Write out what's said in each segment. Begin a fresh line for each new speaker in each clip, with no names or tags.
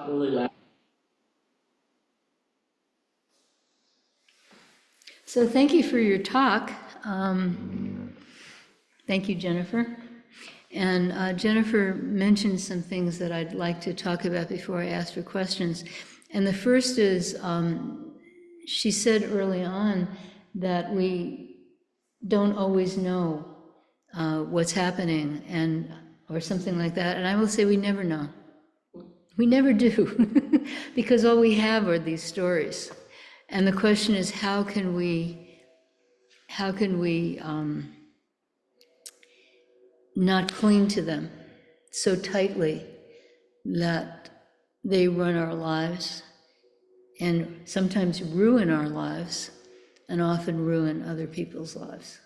not really.
So thank you for your talk. Thank you, Jennifer. And Jennifer mentioned some things that I'd like to talk about before I ask for questions. And the first is, she said early on that we don't always know what's happening, and or something like that. And I will say we never know. We never do, because all we have are these stories. And the question is, how can we not cling to them so tightly that they run our lives and sometimes ruin our lives and often ruin other people's lives?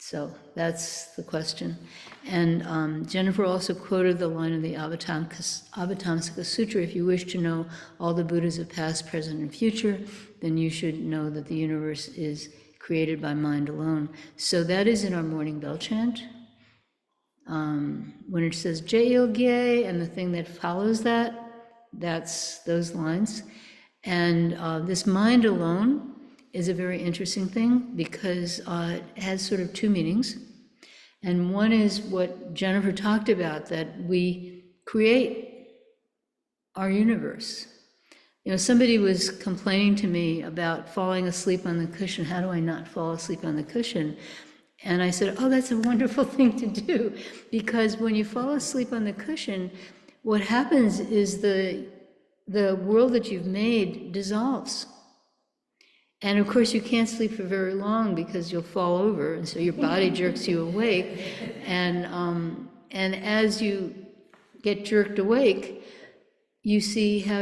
So that's the question. And Jennifer also quoted the line of the Avatamsaka Sutra: if you wish to know all the Buddhas of past, present, and future, then you should know that the universe is created by mind alone. So that is in our morning bell chant. When it says Jailgye and the thing that follows that, that's those lines. And this mind alone is a very interesting thing, because it has sort of two meanings. And one is what Jennifer talked about, that we create our universe. You know, somebody was complaining to me about falling asleep on the cushion. How do I not fall asleep on the cushion? And I said, oh, that's a wonderful thing to do, because when you fall asleep on the cushion, what happens is the world that you've made dissolves. And of course, you can't sleep for very long because you'll fall over, and so your body jerks you awake. And as you get jerked awake, you see how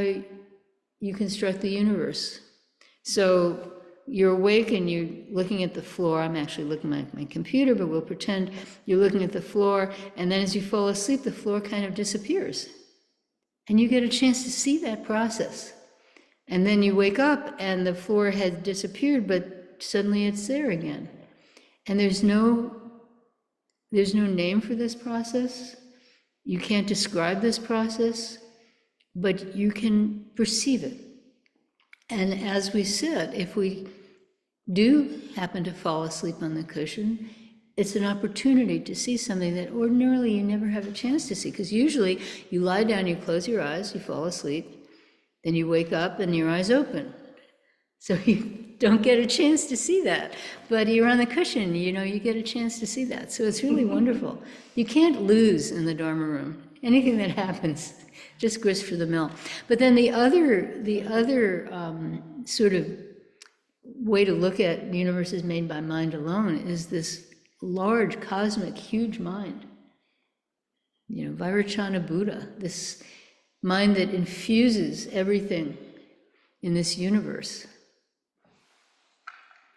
you construct the universe. So you're awake and you're looking at the floor. I'm actually looking at my computer, but we'll pretend you're looking at the floor. And then as you fall asleep, the floor kind of disappears. And you get a chance to see that process. And then you wake up and the floor has disappeared, but suddenly it's there again. And there's no name for this process. You can't describe this process, but you can perceive it. And as we sit, if we do happen to fall asleep on the cushion, it's an opportunity to see something that ordinarily you never have a chance to see. Because usually you lie down, you close your eyes, you fall asleep, then you wake up and your eyes open. So you don't get a chance to see that. But you're on the cushion, you know, you get a chance to see that. So it's really wonderful. You can't lose in the Dharma room. Anything that happens, just grist for the mill. But then the other sort of way to look at the universe is made by mind alone is this large, cosmic, huge mind. You know, Vairocana Buddha, this mind that infuses everything in this universe,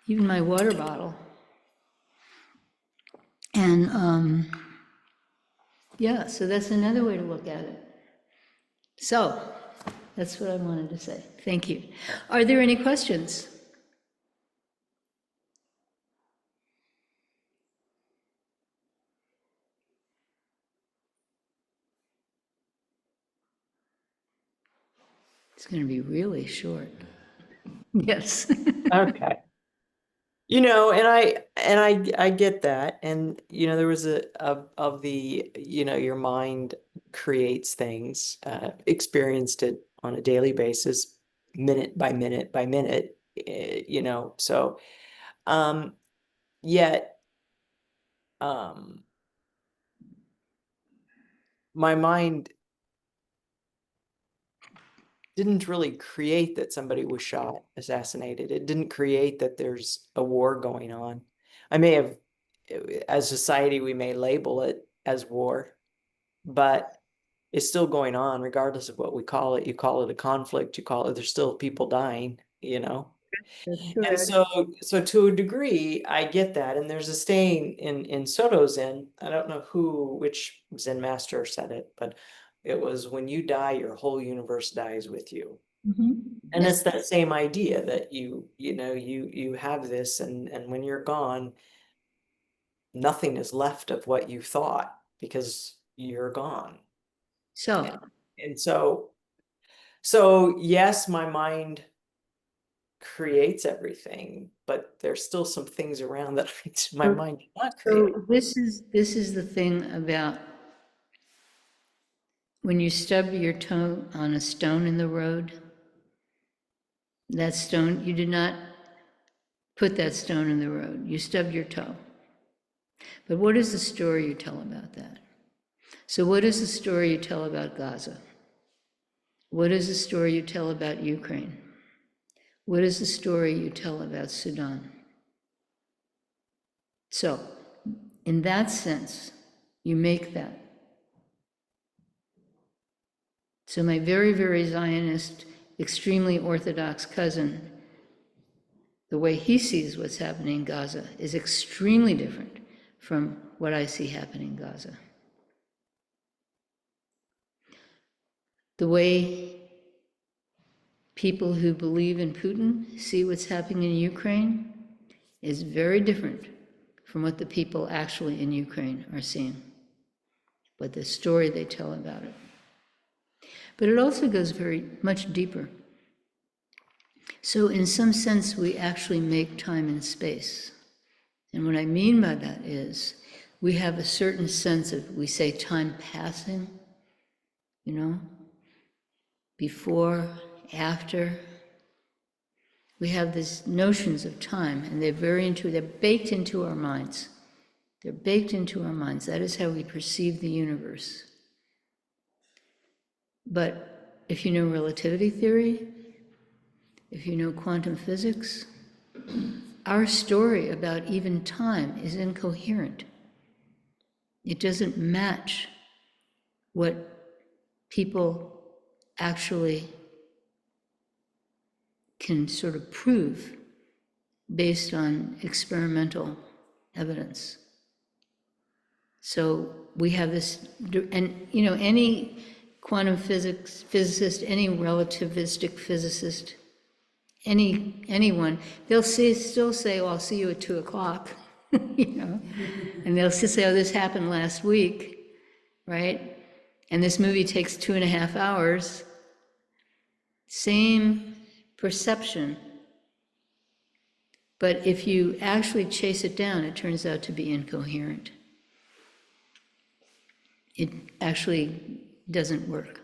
even my water bottle. And yeah, so that's another way to look at it. So that's what I wanted to say. Thank you. Are there any questions? It's going to be really short. Yes.
Okay. You know, and I get that. And, you know, there was of the, you know, your mind creates things, experienced it on a daily basis, minute by minute by minute, you know, so, yet, my mind didn't really create that somebody was shot, assassinated. It didn't create that there's a war going on. I may have, as society, we may label it as war, but it's still going on regardless of what we call it. You call it a conflict, you call it, there's still people dying, you know? And so to a degree, I get that. And there's a saying in Soto Zen, I don't know which Zen master said it, but it was, when you die, your whole universe dies with you. And it's that same idea that you know, you have this, and when you're gone, nothing is left of what you thought, because you're gone.
So,
And so So yes, my mind creates everything, but there's still some things around that my mind did not create.
So this is the thing about when you stub your toe on a stone in the road, that stone, you did not put that stone in the road, you stubbed your toe. But what is the story you tell about that? So what is the story you tell about Gaza? What is the story you tell about Ukraine? What is the story you tell about Sudan? So, in that sense, you make that. So my very, very Zionist, extremely Orthodox cousin, the way he sees what's happening in Gaza is extremely different from what I see happening in Gaza. The way people who believe in Putin see what's happening in Ukraine is very different from what the people actually in Ukraine are seeing, but the story they tell about it. But it also goes very much deeper. So in some sense, we actually make time and space. And what I mean by that is we have a certain sense of, we say time passing, you know, before, after. We have these notions of time, and they're baked into our minds. They're baked into our minds. That is how we perceive the universe. But if you know relativity theory, if you know quantum physics, our story about even time is incoherent. It doesn't match what people actually can sort of prove based on experimental evidence. So we have this, and you know, any quantum physics physicist, any relativistic physicist, anyone, they'll still say, "Well, I'll see you at 2:00," you know, and they'll still say, "Oh, this happened last week," right? And this movie takes 2.5 hours. Same perception, but if you actually chase it down, it turns out to be incoherent. It actually doesn't work.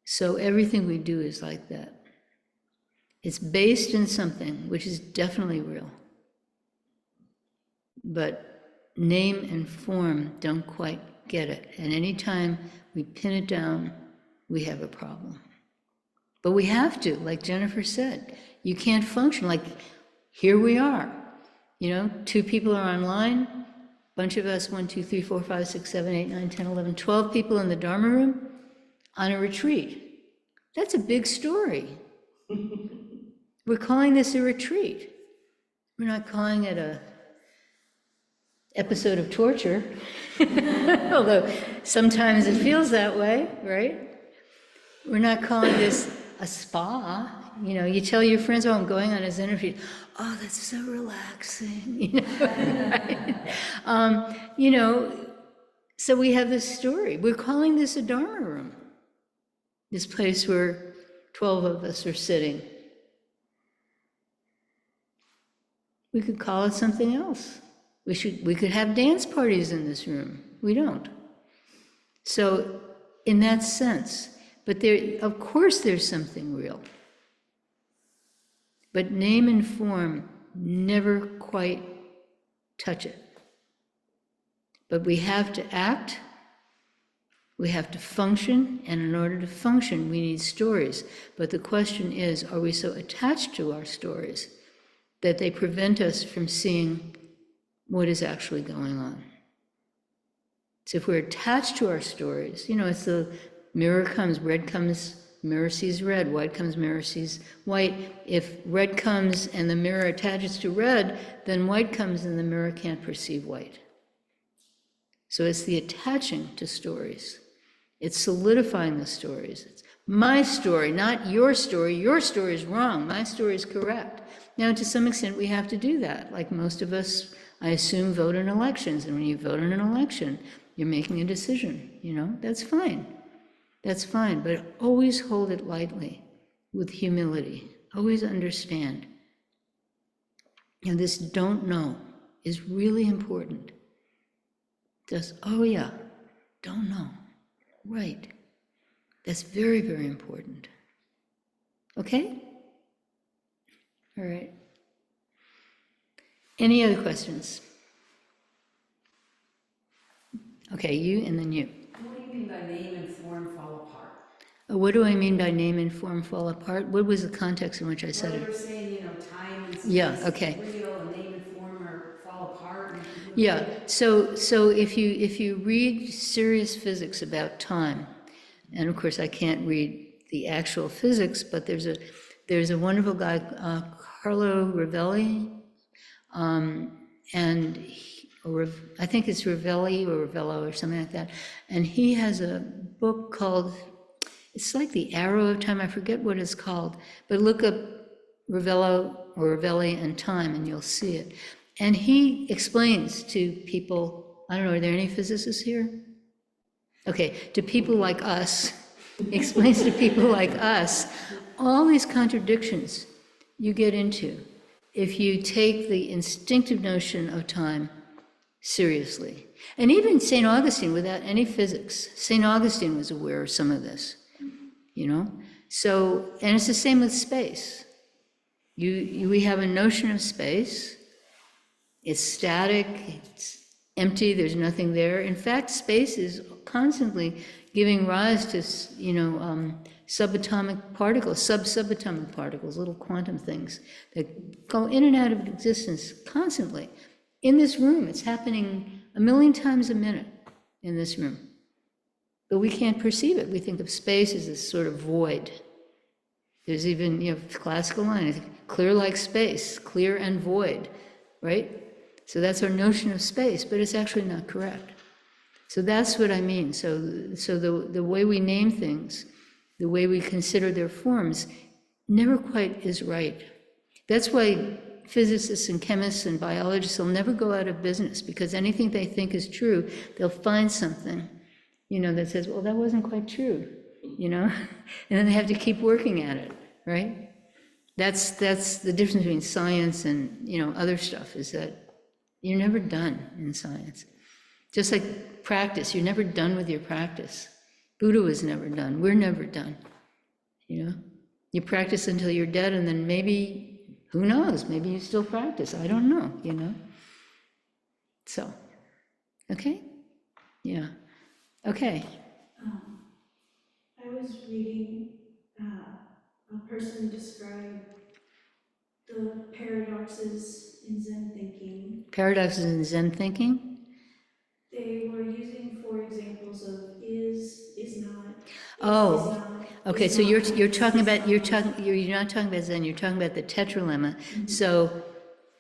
So everything we do is like that. It's based in something which is definitely real, but name and form don't quite get it. And anytime we pin it down, we have a problem. But we have to, like Jennifer said, you can't function. Like, here we are, you know, 2 people are online, bunch of us, 1, 2, 3, 4, 5, 6, 7, 8, 9, 10, 11, 12 people in the Dharma room on a retreat. That's a big story. We're calling this a retreat. We're not calling it a episode of torture, although sometimes it feels that way, right? We're not calling this a spa. You know, you tell your friends, "Oh, I'm going on a Zen retreat." "Oh, that's so relaxing," you know, right? You know, so we have this story. We're calling this a Dharma room, this place where 12 of us are sitting. We could call it something else. We could have dance parties in this room. We don't. So in that sense, but there, of course there's something real. But name and form never quite touch it. But we have to act, we have to function, and in order to function, we need stories. But the question is, are we so attached to our stories that they prevent us from seeing what is actually going on? So if we're attached to our stories, you know, it's the mirror comes, red comes, mirror sees red, white comes, mirror sees white. If red comes and the mirror attaches to red, then white comes and the mirror can't perceive white. So it's the attaching to stories. It's solidifying the stories. It's my story, not your story. Your story is wrong. My story is correct. Now, to some extent, we have to do that. Like most of us, I assume, vote in elections. And when you vote in an election, you're making a decision, you know, that's fine. That's fine, but always hold it lightly, with humility. Always understand. And this don't know is really important. Just, oh yeah, don't know. Right. That's very, very important. Okay? All right. Any other questions? Okay, you and then you.
What do you mean by name and form fall apart?
What do I mean by name and form fall apart? What was the context in which I said
Well, you
it?
were saying, time and space
Yeah,
is
okay.
real, and name and form fall apart.
Yeah, so if you read serious physics about time, and of course I can't read the actual physics, but there's a wonderful guy, Carlo Rovelli, and I think it's Rovelli or Ravello or something like that, and he has a book called, it's like the Arrow of Time, I forget what it's called, but look up Ravello or Rovelli and time and you'll see it. And he explains to people, I don't know, are there any physicists here? Okay, to people like us, explains to people like us all these contradictions you get into if you take the instinctive notion of time seriously. And even St. Augustine, without any physics, St. Augustine was aware of some of this, So, and it's the same with space. We have a notion of space. It's static, it's empty, there's nothing there. In fact, space is constantly giving rise to, subatomic particles, subatomic particles, little quantum things that go in and out of existence constantly. In this room, it's happening 1,000,000 times a minute in this room. But we can't perceive it. We think of space as this sort of void. There's even, classical line, clear like space, clear and void, right? So that's our notion of space, but it's actually not correct. So that's what I mean. So the way we name things, the way we consider their forms, never quite is right. That's why physicists and chemists and biologists will never go out of business, because anything they think is true, they'll find something, that says, well, that wasn't quite true, and then they have to keep working at it, right? That's the difference between science and, other stuff, is that you're never done in science. Just like practice, you're never done with your practice. Buddha was never done. We're never done. You practice until you're dead, and then maybe, who knows, maybe you still practice. I don't know, So, okay? Yeah. Okay.
I was reading a person describe the paradoxes in Zen thinking.
Paradoxes in Zen thinking?
They were using four examples of is not,
Oh,
is not.
okay, so you're talking about, you're not talking about Zen, you're talking about the tetralemma. So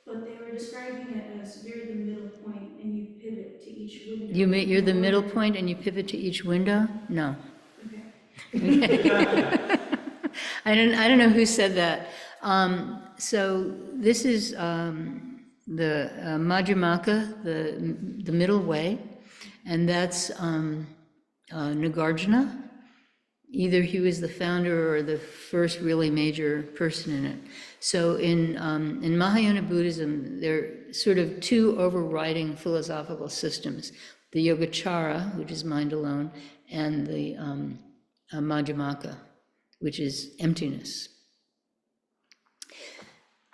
But they were describing it as you're the middle point and you pivot to each window.
you're the middle point and you pivot to each window? No.
Okay.
I don't know who said that. So this is the Madhyamaka, the middle way, and that's Nagarjuna. Either he was the founder or the first really major person in it. So in Mahayana Buddhism, there are sort of two overriding philosophical systems: the Yogacara, which is mind alone, and the Madhyamaka, which is emptiness.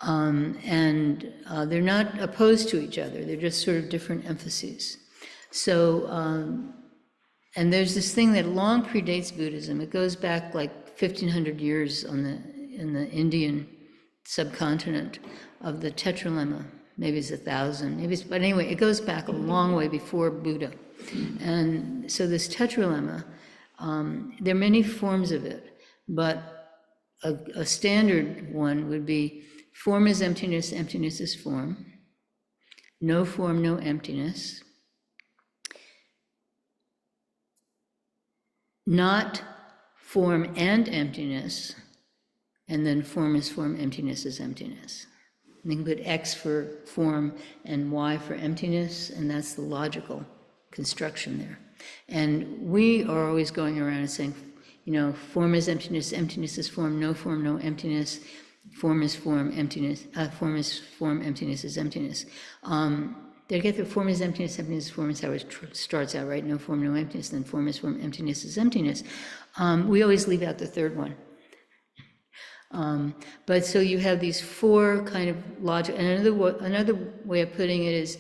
And they're not opposed to each other, they're just sort of different emphases. So, and there's this thing that long predates Buddhism. It goes back like 1,500 years in the Indian subcontinent of the tetralemma. Maybe it's 1,000, but anyway, it goes back a long way before Buddha. And so this tetralemma, there are many forms of it, but a standard one would be: form is emptiness, emptiness is form. No form, no emptiness. Not form and emptiness, and then form is form, emptiness is emptiness. You can put X for form and Y for emptiness, and that's the logical construction there. And we are always going around and saying, form is emptiness, emptiness is form, no emptiness, form is form, emptiness, form is form, emptiness is emptiness. Did I get the form is emptiness, emptiness is form is how it starts out, right? No form, no emptiness, then form is form, emptiness is emptiness. We always leave out the third one. But so you have these four kind of logic, and another way of putting it is,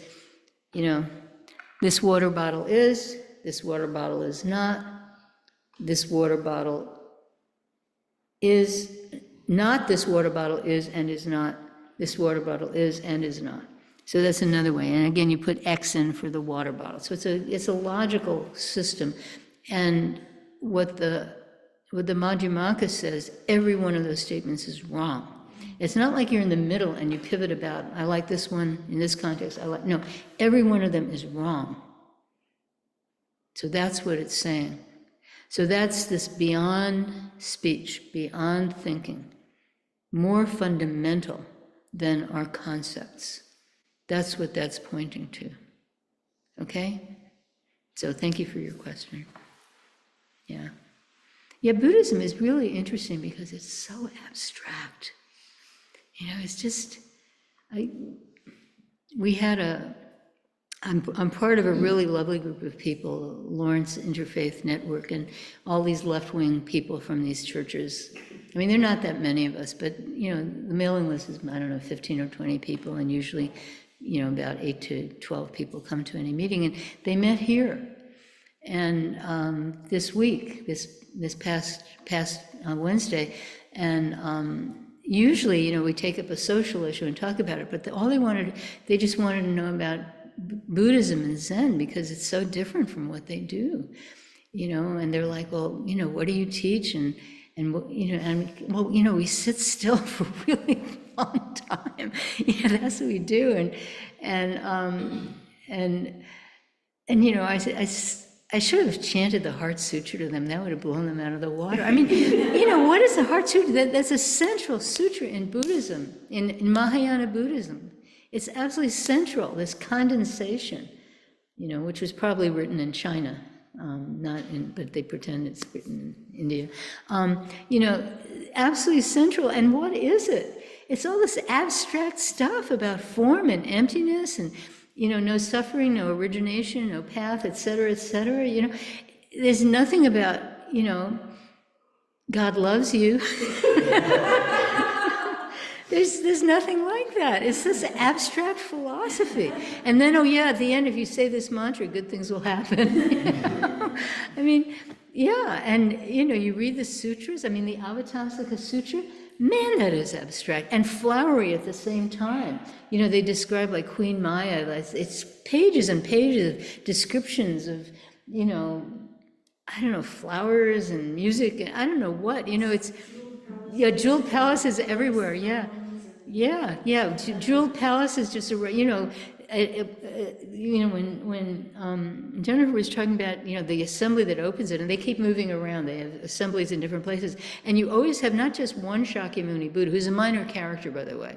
this water bottle is not, this water bottle is not, this water bottle is and is not, this water bottle is and is not. So that's another way. And again, you put X in for the water bottle. So it's a logical system. And what the Madhyamaka says, every one of those statements is wrong. It's not like you're in the middle and you pivot about, I like this one in this context, no, every one of them is wrong. So that's what it's saying. So that's this beyond speech, beyond thinking, more fundamental than our concepts. That's what that's pointing to. Okay? So thank you for your question. Yeah. Yeah, Buddhism is really interesting because it's so abstract. It's just, I'm part of a really lovely group of people, Lawrence Interfaith Network, and all these left-wing people from these churches. I mean, there are not that many of us, but, the mailing list is, 15 or 20 people, and usually, about 8 to 12 people come to any meeting, and they met here. And this week, this past Wednesday, and usually, we take up a social issue and talk about it, but they just wanted to know about Buddhism and Zen because it's so different from what they do, and they're like, well, what do you teach? And we sit still for a really long time. That's what we do. I should have chanted the Heart Sutra to them. That would have blown them out of the water. I mean, what is the Heart Sutra? That's a central sutra in Buddhism, in Mahayana Buddhism. It's absolutely central, this condensation, which was probably written in China, but they pretend it's written in India. Absolutely central. And what is it? It's all this abstract stuff about form and emptiness and, no suffering, no origination, no path, et cetera, et cetera. There's nothing about, God loves you. There's nothing like that. It's this abstract philosophy. And then, at the end, if you say this mantra, good things will happen. I mean, yeah, and, you read the sutras, the Avatamsaka Sutra, man, that is abstract and flowery at the same time. They describe like Queen Maya, it's pages and pages of descriptions of, flowers and music, and I don't know what, it's, jeweled palaces everywhere, yeah. Jeweled palaces just, when Jennifer was talking about, the assembly that opens it, and they keep moving around, they have assemblies in different places, and you always have not just one Shakyamuni Buddha, who's a minor character, by the way.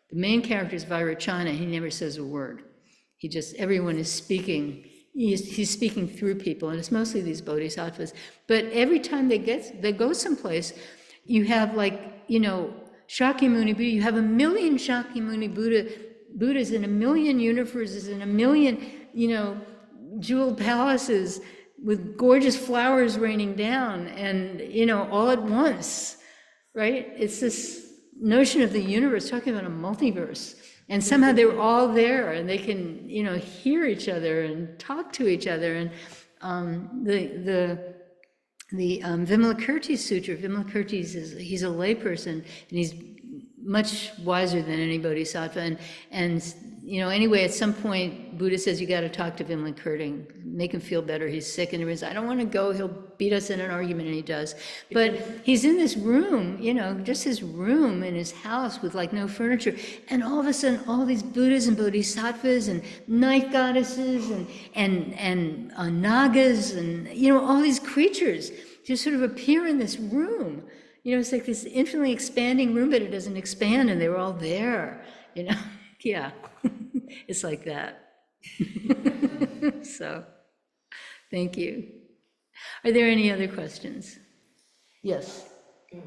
The main character is Vairocana, he never says a word. Everyone is speaking, he's speaking through people, and it's mostly these bodhisattvas. But every time they go someplace, you have Shakyamuni Buddha, you have 1 million Shakyamuni Buddhas in 1 million universes, in 1 million, jeweled palaces with gorgeous flowers raining down, and, all at once, right? It's this notion of the universe, talking about a multiverse. And somehow they're all there, and they can, hear each other and talk to each other. And the Vimalakirti Sutra, Vimalakirti he's a layperson, and he's much wiser than any bodhisattva. And anyway, at some point, Buddha says, you got to talk to Vimalakirti, make him feel better. He's sick, and everyone's, I don't want to go. He'll beat us in an argument, and he does. But he's in this room, just his room in his house with no furniture. And all of a sudden, all these Buddhas and bodhisattvas and night goddesses and nagas and, all these creatures just sort of appear in this room. It's like this infinitely expanding room, but it doesn't expand, and they were all there, Yeah, it's like that. So, thank you. Are there any other questions? Yes.
Tim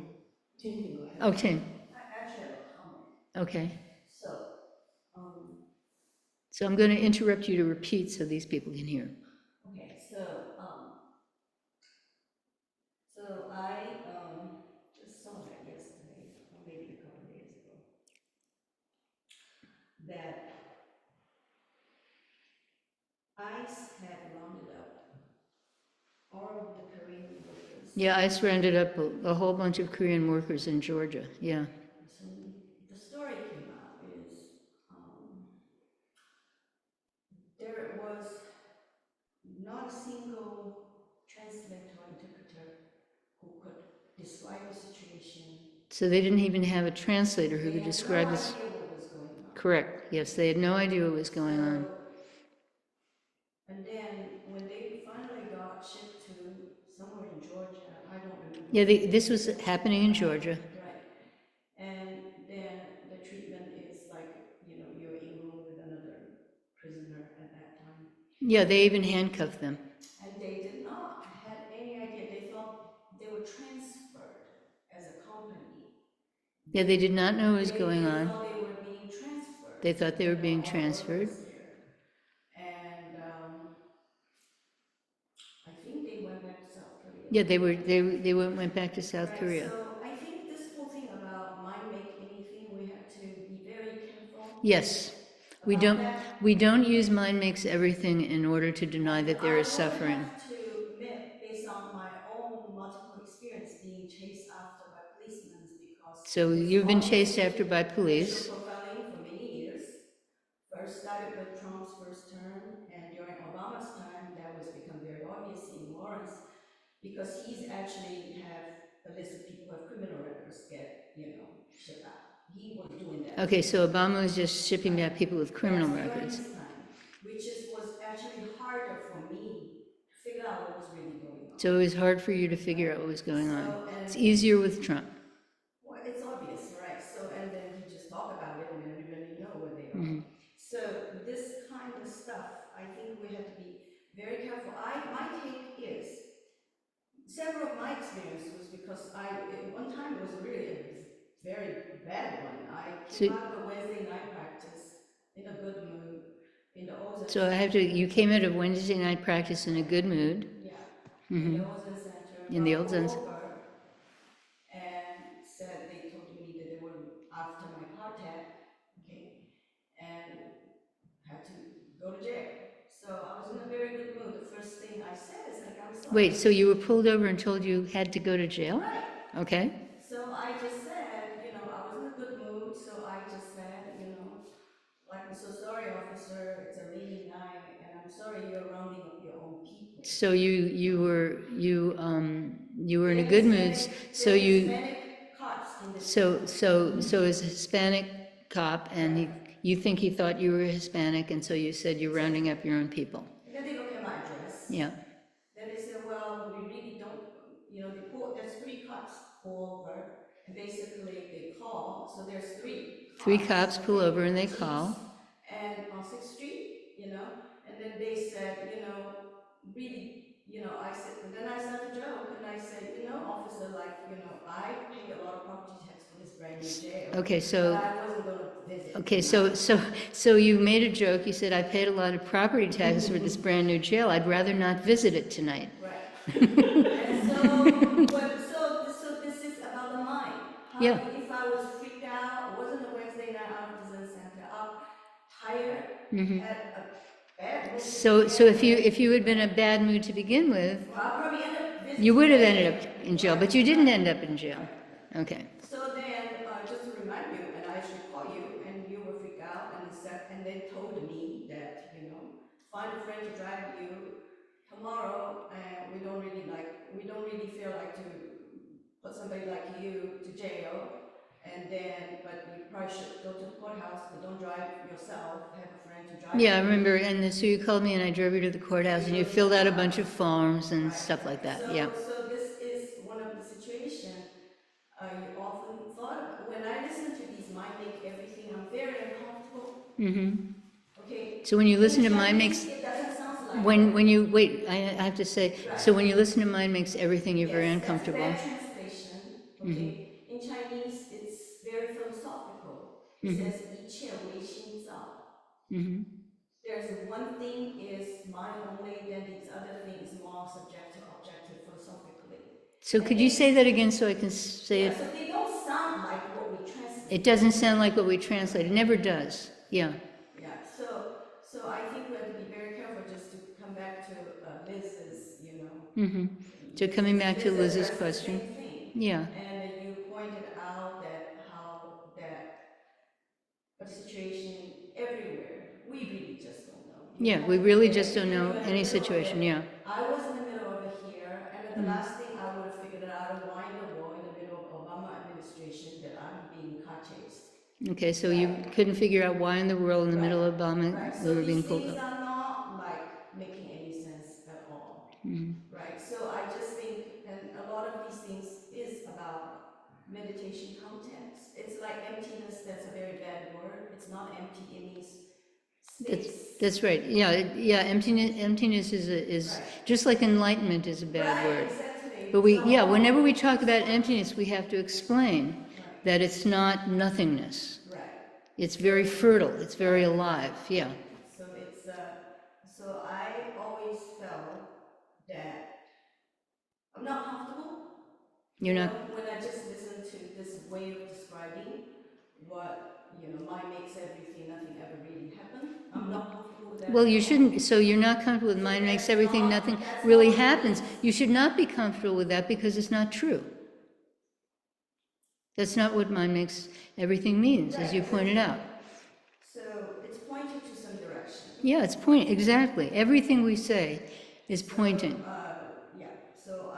can go ahead.
Oh, Tim,
I actually have a comment.
okay.
So,
So I'm going to interrupt you to repeat so these people can hear.
okay, so I just saw that yesterday, or maybe a couple of days ago, that ICE had rounded up all of the Korean workers.
Yeah, ICE rounded up a whole bunch of Korean workers in Georgia, yeah.
So the story came out is there was not a single translator or interpreter who could describe the situation.
So they didn't even have a translator who
They
could
had
describe
no
this.
idea what was going on.
Correct, yes, they had no idea what was going on.
And then when they finally got shipped to somewhere in Georgia, I don't remember.
Yeah, this was happening in Georgia.
Right. And then the treatment is like, you're in room with another prisoner at that time.
Yeah, they even handcuffed them.
And they did not have any idea. They thought they were transferred as a company.
Yeah, they did not know what was going
They
on.
thought they were being transferred.
They thought they were being
All
transferred.
workers there. And I think they went back to South Korea.
Yeah, they went back to South
Right,
Korea.
so I think this whole thing about mind make anything, we have to be very careful.
Yes, we
about
don't
that.
we don't use mind makes everything in order to deny that there is suffering.
I have to admit, based on my own multiple experience being chased after by policemen, because
So you've been chased after by police.
racial profiling for many years. First started with Trump's first term, and during Obama's time, that was become very obvious in Lawrence, because he's actually have a list of people who have criminal records get, shipped out. He was doing that.
Okay, so Obama was just shipping back people with criminal
That's during
records.
his time, which was actually harder for me to figure out what was really going on.
So it was hard for you to figure out what was going on.
So, and-
It's easier with Trump.
Well, it's obvious, right? So, and then you just talk about it and everybody know where they are. So this kind of stuff, I think we have to be very careful. My take is, several of my experience was because at one time it was really a very bad one. I came out of a Wednesday night practice in a good mood, in the Ozone.
So you came out of Wednesday night practice in a good mood.
Yeah, in the Ozone Center.
In the Ozone
Center. And said, they told me that they were after my car tag, okay, and had to go to jail. So I was in a very good mood. The first thing I said is like, I'm sorry.
Wait, so you were pulled over and told you had to go to jail?
Right.
Okay.
So I just said, I was in a good mood, so I just said, like, I'm so sorry, officer, it's a rainy night, and I'm sorry you're rounding up your own people.
So you were in a good mood. So
Hispanic cops in this
so as a Hispanic cop, and you think he thought you were Hispanic, and so you said you're rounding up your own people.
And then they look at my address.
Yeah.
Then they said, well, we really don't, there's 3 cops pull over, and basically they call, so there's 3.
3 cops pull over and they call.
And on 6th Street, and then they said, really, I said, and then I started to joke, and I said, officer, like, I pay a lot of property tax for this brand new jail.
Okay,
But
so
I wasn't gonna visit.
okay, so you made a joke. You said, I paid a lot of property taxes for this brand new jail. I'd rather not visit it tonight.
Right. And so this is about the mind.
Yeah.
If I was freaked out, it wasn't a Wednesday night out of the Zen Center, up tired, had a bad mood.
So if you had been in a bad mood to begin with,
Well, I'll probably end up visiting.
you would have ended up in jail, but you didn't end up in jail. Okay.
So then, just to remind you, and I should call you, and you were freaked out, and they told me that, find a friend to drive you tomorrow, and we don't really feel like to put somebody like you to jail, but you probably should go to the courthouse, but don't drive yourself, have a friend to drive you.
Yeah, I remember, and so you called me and I drove you to the courthouse and you filled out a bunch of forms and stuff like that, yeah.
So this is one of the situations you often thought about. When I listen to these mind make everything, I'm very uncomfortable. Okay.
So when you listen to Mind Makes,
It doesn't sound like.
when you, wait, I have to say, so when you listen to Mind Makes Everything, you're very
Yes,
uncomfortable.
That's a bad translation. philosophical. It says 一切唯心造. There's one thing is mind only, then the other thing is more subjective, objective, philosophically.
So could you say that again so I can say
Yeah,
it?
so they don't sound like what we translate.
It doesn't sound like what we translate. It never does. Yeah.
Yeah, so I think we have to be very careful just to come back to Liz's,
So coming back to
Liz
Liz's
addressed the
question.
same thing.
Yeah.
And you pointed out that how that a situation everywhere, we really just don't know.
Yeah, we really just don't know any situation, yeah.
I was in the middle of it here, and the last thing I would have figured out why in the world in the middle of Obama administration that I'm being cut chased.
Okay, so you couldn't figure out why in the world in the middle of Obama
Right,
we
so
were being
these
pulled
things
up.
are not like making any sense at all. Right, so I just think, and a lot of these things is about meditation context. It's like emptiness, that's a very bad word. It's not empty, it means space.
That's right. Yeah, emptiness is just like enlightenment is a bad word.
Exactly.
But whenever we talk about emptiness, we have to explain that it's not nothingness.
Right.
It's very fertile, it's very alive, yeah.
So it's so I always felt that I'm not comfortable.
You're not,
When I just listen to this way of describing what mind makes everything, nothing ever really happened. I'm not comfortable with that.
well, you shouldn't, so you're not comfortable with mind makes everything, nothing really happens. You should not be comfortable with that because it's not true. That's not what mind makes everything means, as you pointed out.
So it's pointing to some direction.
Yeah, it's pointing, exactly. Everything we say is pointing.
Yeah, so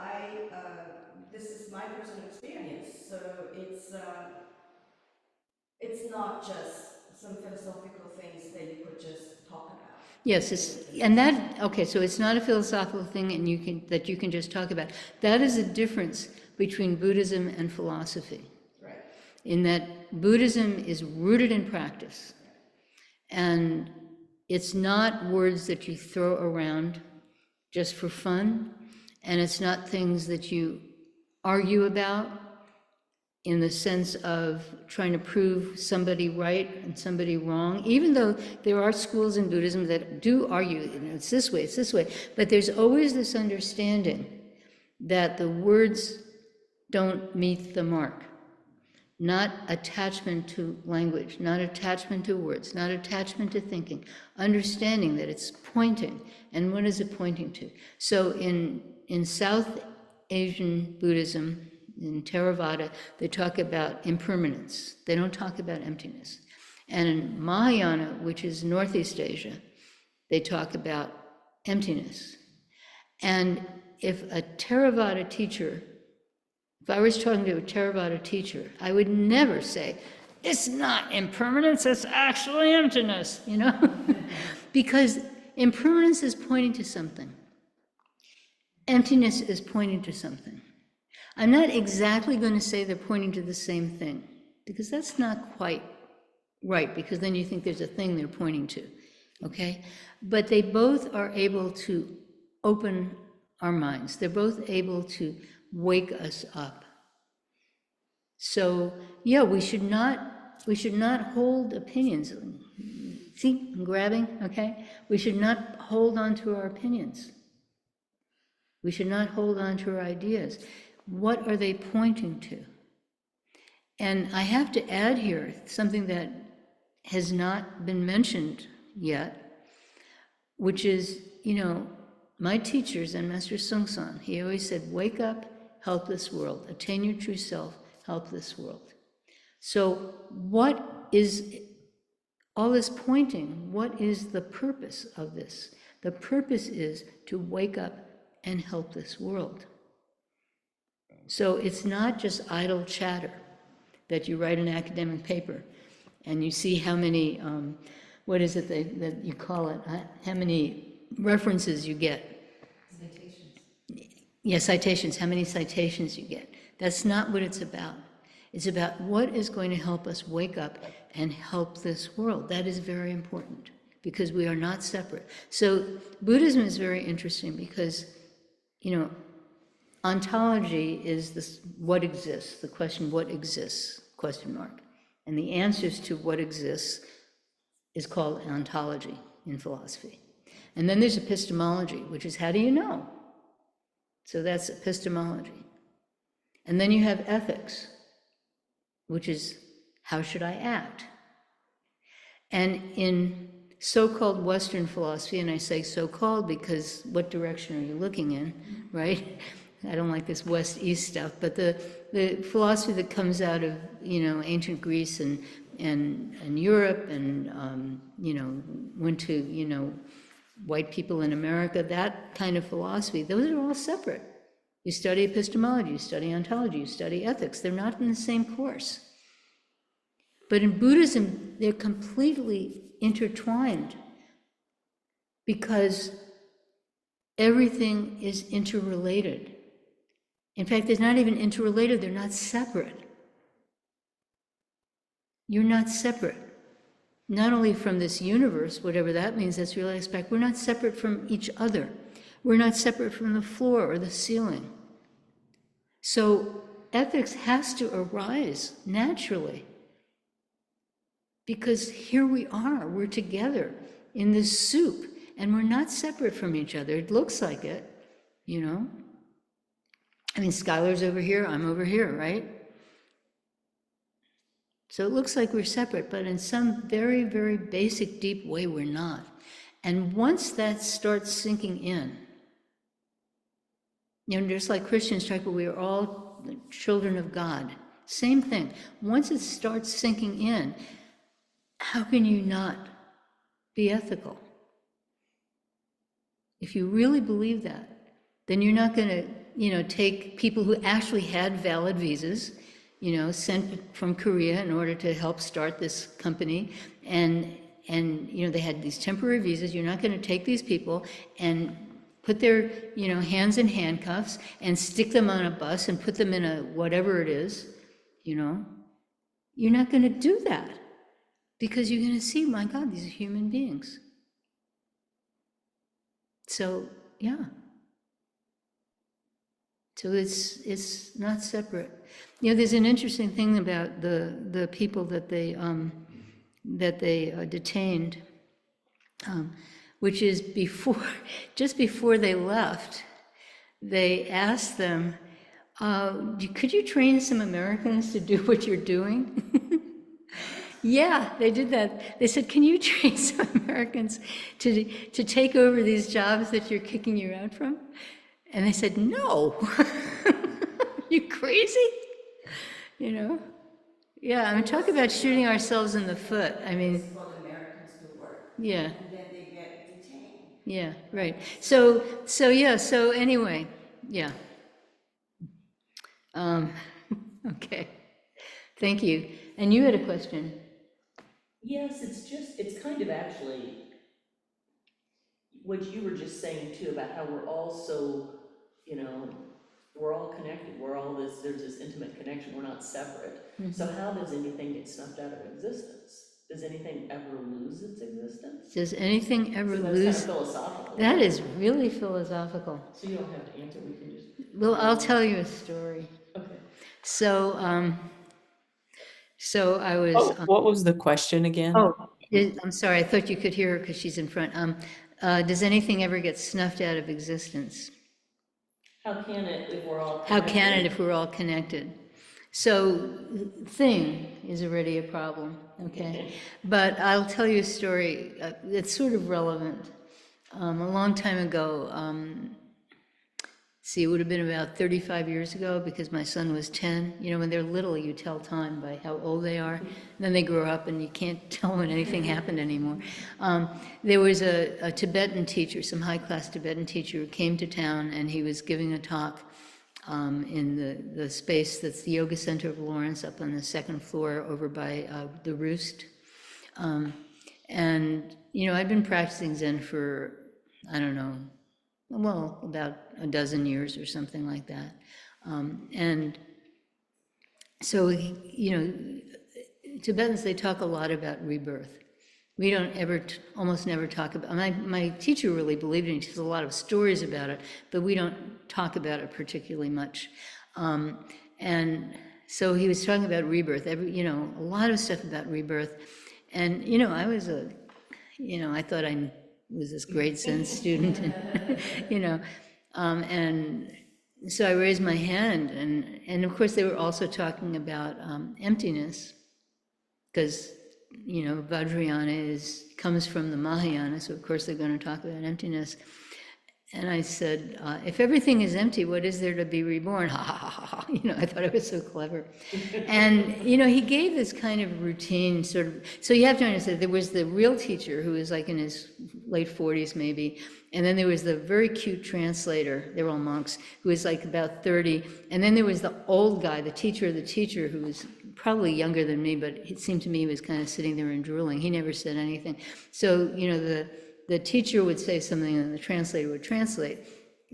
this is my personal experience, so it's not just some philosophical things that you could just talk about.
Yes, okay, so it's not a philosophical thing and that you can just talk about. That is a difference between Buddhism and philosophy.
Right.
In that Buddhism is rooted in practice. And it's not words that you throw around just for fun, and it's not things that you argue about in the sense of trying to prove somebody right and somebody wrong, even though there are schools in Buddhism that do argue, it's this way, but there's always this understanding that the words don't meet the mark. Not attachment to language, not attachment to words, not attachment to thinking, understanding that it's pointing. And what is it pointing to? So in South Asian Buddhism, in Theravada, they talk about impermanence. They don't talk about emptiness. And in Mahayana, which is Northeast Asia, they talk about emptiness. And if a Theravada teacher, if I was talking to a Theravada teacher, I would never say, it's not impermanence, it's actually emptiness, because impermanence is pointing to something. Emptiness is pointing to something. I'm not exactly going to say they're pointing to the same thing, because that's not quite right, because then you think there's a thing they're pointing to, okay? But they both are able to open our minds. They're both able to wake us up. So, yeah, we should not hold opinions. See, I'm grabbing, okay? We should not hold on to our opinions. We should not hold on to our ideas. What are they pointing to? And I have to add here something that has not been mentioned yet, which is, my teacher, Zen Master Sungsan, he always said, wake up, help this world, attain your true self, help this world. So what is all this pointing? What is the purpose of this? The purpose is to wake up and help this world. So it's not just idle chatter that you write an academic paper and you see how many, what is it that you call it, how many references you get.
Citations.
Yeah, citations, how many citations you get. That's not what it's about. It's about what is going to help us wake up and help this world. That is very important because we are not separate. So Buddhism is very interesting because, ontology is this, what exists, the question, what exists, question mark. And the answers to what exists is called ontology in philosophy. And then there's epistemology, which is how do you know? So that's epistemology. And then you have ethics, which is how should I act? And in so-called Western philosophy, and I say so-called because what direction are you looking in, right? I don't like this West-East stuff, but the philosophy that comes out of, ancient Greece and Europe and, went to, white people in America, that kind of philosophy, those are all separate. You study epistemology, you study ontology, you study ethics. They're not in the same course. But in Buddhism, they're completely intertwined because everything is interrelated. In fact, they're not even interrelated, they're not separate. You're not separate. Not only from this universe, whatever that means, that's real aspect, we're not separate from each other. We're not separate from the floor or the ceiling. So ethics has to arise naturally. Because here we are, we're together in this soup, and we're not separate from each other. It looks like it, I mean, Skylar's over here, I'm over here, right? So it looks like we're separate, but in some very, very basic, deep way, we're not. And once that starts sinking in, just like Christians talk about, we are all children of God. Same thing. Once it starts sinking in, how can you not be ethical? If you really believe that, then you're not going to, take people who actually had valid visas, sent from Korea in order to help start this company, and they had these temporary visas. You're not going to take these people and put their, hands in handcuffs and stick them on a bus and put them in a whatever it is, You're not going to do that. Because you're going to see, my God, these are human beings. So, yeah. So it's not separate. There's an interesting thing about the people that they detained, which is just before they left, they asked them, could you train some Americans to do what you're doing? Yeah, they did that. They said, can you train some Americans to take over these jobs that you're kicking you out from? And they said, no. You crazy? Yeah, I mean, talk about shooting ourselves in the foot. I mean,
For the Americans to work.
yeah.
And then they get detained.
Yeah, right. So anyway, yeah. Okay. Thank you. And you had a question.
Yes, it's kind of actually what you were just saying too about how we're all so, we're all connected. There's this intimate connection. We're not separate.
Mm-hmm.
So how does anything get snuffed out of existence? Does anything ever lose its existence?
Does anything ever
So
lose?
that's kind of philosophical.
That is really philosophical.
So you don't have to answer. We can just.
Well, I'll tell you a story.
Okay.
So I was.
What was the question again?
I'm sorry. I thought you could hear her because she's in front. Does anything ever get snuffed out of existence?
How can it if we're all?
How can it if we're all connected? So, thing is already a problem. Okay, but I'll tell you a story. It's sort of relevant. A long time ago. It would have been about 35 years ago because my son was 10. When they're little, you tell time by how old they are. And then they grow up and you can't tell when anything happened anymore. There was a Tibetan teacher, some high-class Tibetan teacher who came to town and he was giving a talk in the space that's the Yoga Center of Lawrence up on the second floor over by the Roost. And I'd been practicing Zen for, I don't know, well, about a dozen years or something like that. And so, Tibetans, they talk a lot about rebirth. We don't ever, almost never talk about, my teacher really believed in it. She has a lot of stories about it, but we don't talk about it particularly much. And so he was talking about rebirth, a lot of stuff about rebirth. And, I was I thought I was this great Zen student, and, and so I raised my hand, and of course they were also talking about emptiness, because, Vajrayana comes from the Mahayana, so of course they're going to talk about emptiness. And I said, if everything is empty, what is there to be reborn? Ha ha ha ha. I thought I was so clever. And, he gave this kind of routine sort of, so you have to understand, there was the real teacher who was like in his late 40s maybe, and then there was the very cute translator, they were all monks, who was like about 30, and then there was the old guy, the teacher of the teacher, who was probably younger than me, but it seemed to me he was kind of sitting there and drooling. He never said anything. So, the teacher would say something and the translator would translate.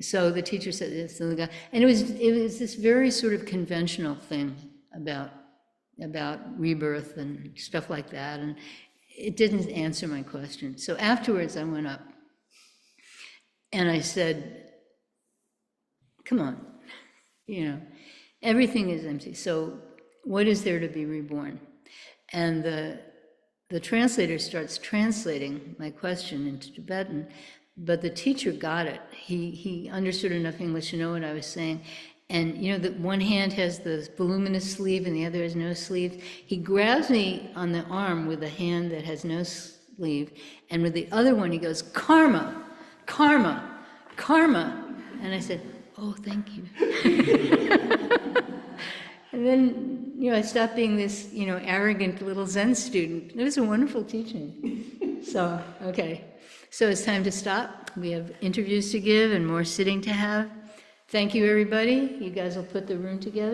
So the teacher said this to the guy, and it was this very sort of conventional thing about rebirth and stuff like that, and it didn't answer my question. So afterwards I went up and I said, come on, everything is empty, so what is there to be reborn? And the translator starts translating my question into Tibetan, but the teacher got it. He understood enough English to know what I was saying. And that one hand has the voluminous sleeve and the other has no sleeve. He grabs me on the arm with a hand that has no sleeve, and with the other one he goes, karma, karma, karma. And I said, oh, thank you. And then, I stopped being this, arrogant little Zen student. It was a wonderful teaching. So, okay. So it's time to stop. We have interviews to give and more sitting to have. Thank you, everybody. You guys will put the room together.